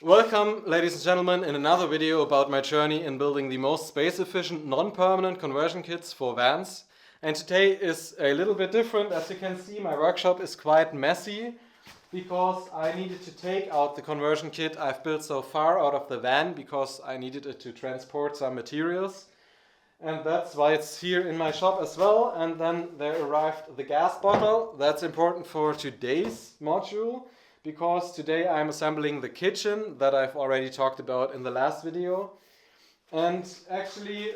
Welcome, ladies and gentlemen, in another video about my journey in building the most space-efficient non-permanent conversion kits for vans. And today is a little bit different. As you can see, my workshop is quite messy because I needed to take out the conversion kit I've built so far out of the van because I needed it to transport some materials. And that's why it's here in my shop as well. And then there arrived the gas bottle. That's important for today's module, because today I'm assembling the kitchen that I've already talked about in the last video. And actually,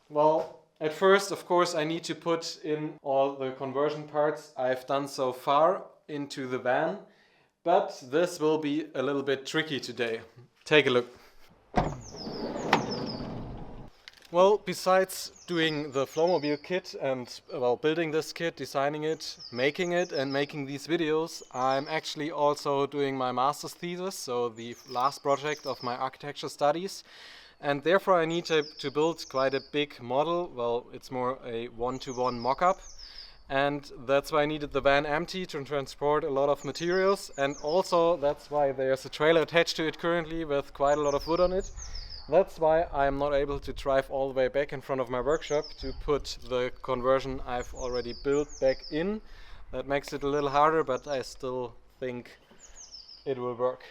well, at first, of course, I need to put in all the conversion parts I've done so far into the van. But this will be a little bit tricky today. Take a look. Well, besides doing the FlowMobil kit and building this kit, designing it, making these videos, I'm actually also doing my master's thesis, so the last project of my architecture studies. And therefore I need to build quite a big model. Well, it's more a one-to-one mock-up. And that's why I needed the van empty to transport a lot of materials. And also that's why there's a trailer attached to it currently with quite a lot of wood on it. That's why I'm not able to drive all the way back in front of my workshop to put the conversion I've already built back in. That makes it a little harder, but I still think it will work.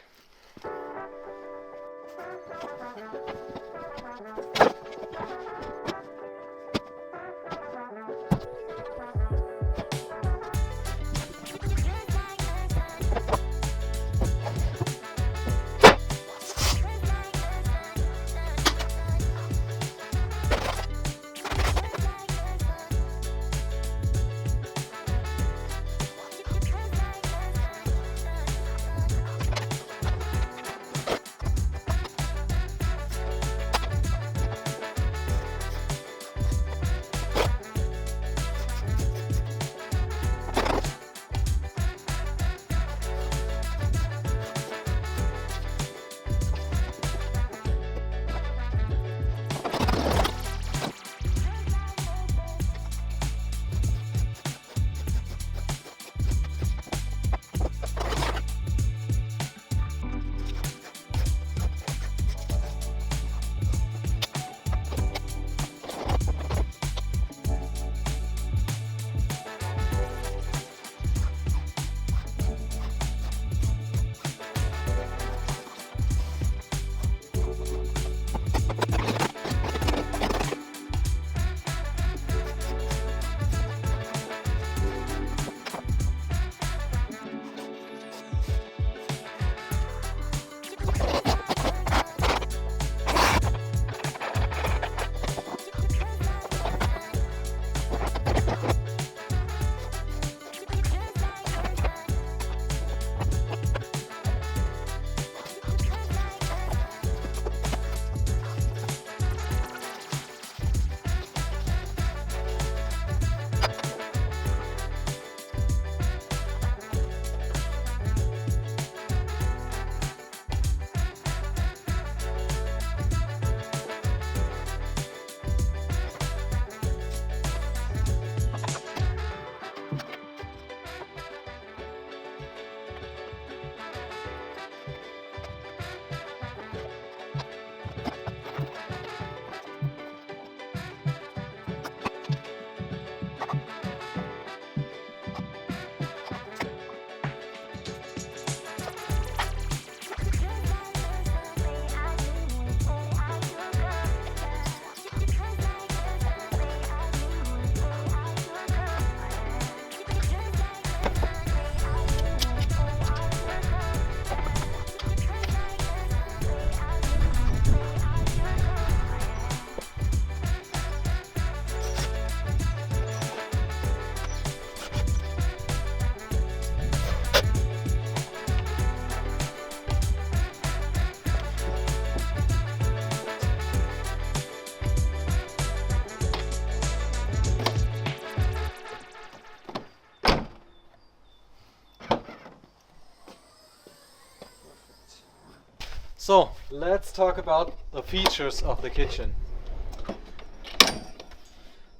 So, let's talk about the features of the kitchen.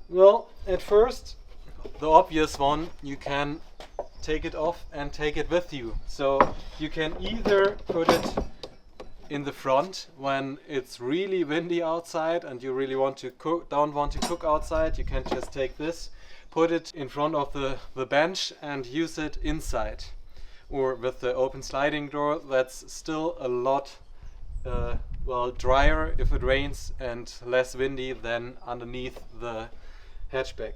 Well, at first, the obvious one, you can take it off and take it with you. So you can either put it in the front when it's really windy outside and you really don't want to cook outside. You can just take this, put it in front of the bench and use it inside. Or with the open sliding door, that's still a lot well, drier if it rains and less windy than underneath the hatchback.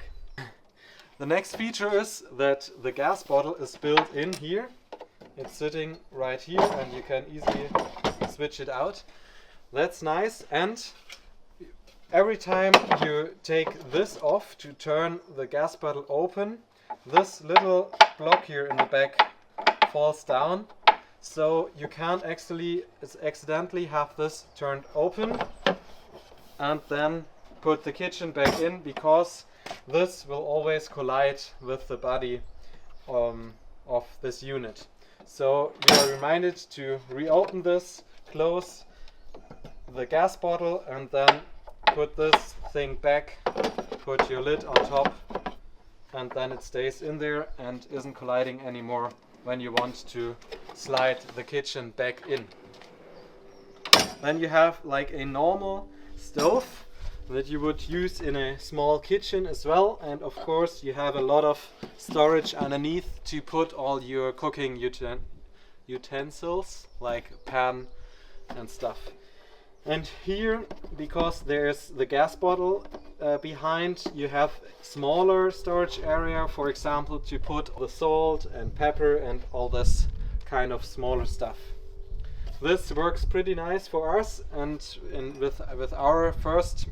The next feature is that the gas bottle is built in here. It's sitting right here and you can easily switch it out. That's nice, and every time you take this off to turn the gas bottle open, this little block here in the back falls down, so you can't accidentally have this turned open and then put the kitchen back in, because this will always collide with the body of this unit. So you are reminded to reopen this, close the gas bottle, and then put this thing back, put your lid on top, and then it stays in there and isn't colliding anymore when you want to slide the kitchen back in. Then you have like a normal stove that you would use in a small kitchen as well, and of course you have a lot of storage underneath to put all your cooking utensils like pan and stuff. And here, because there's the gas bottle behind, you have smaller storage area, for example, to put the salt and pepper and all this kind of smaller stuff. This works pretty nice for us and with our first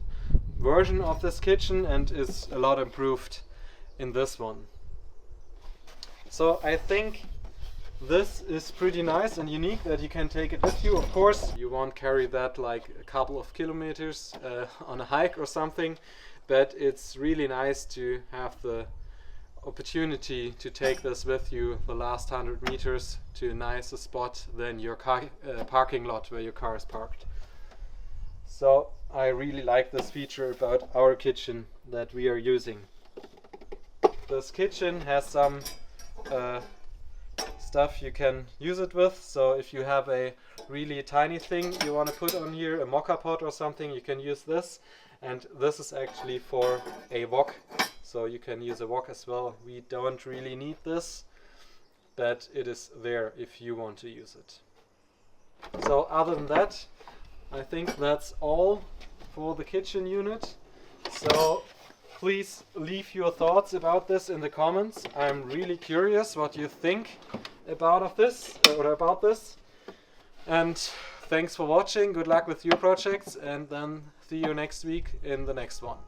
version of this kitchen, and is a lot improved in this one. So I think this is pretty nice and unique that you can take it with you. Of course, you won't carry that like a couple of kilometers on a hike or something, but it's really nice to have the opportunity to take this with you the last 100 meters to a nicer spot than your parking lot where your car is parked. So I really like this feature about our kitchen that we are using. This kitchen has some stuff you can use it with, so if you have a really tiny thing you want to put on here, a mocha pot or something, you can use this. And this is actually for a wok, so you can use a wok as well. We don't really need this, but it is there if you want to use it. So other than that, I think that's all for the kitchen unit. So please leave your thoughts about this in the comments. I'm really curious what you think about this. And thanks for watching. Good luck with your projects, and then see you next week in the next one.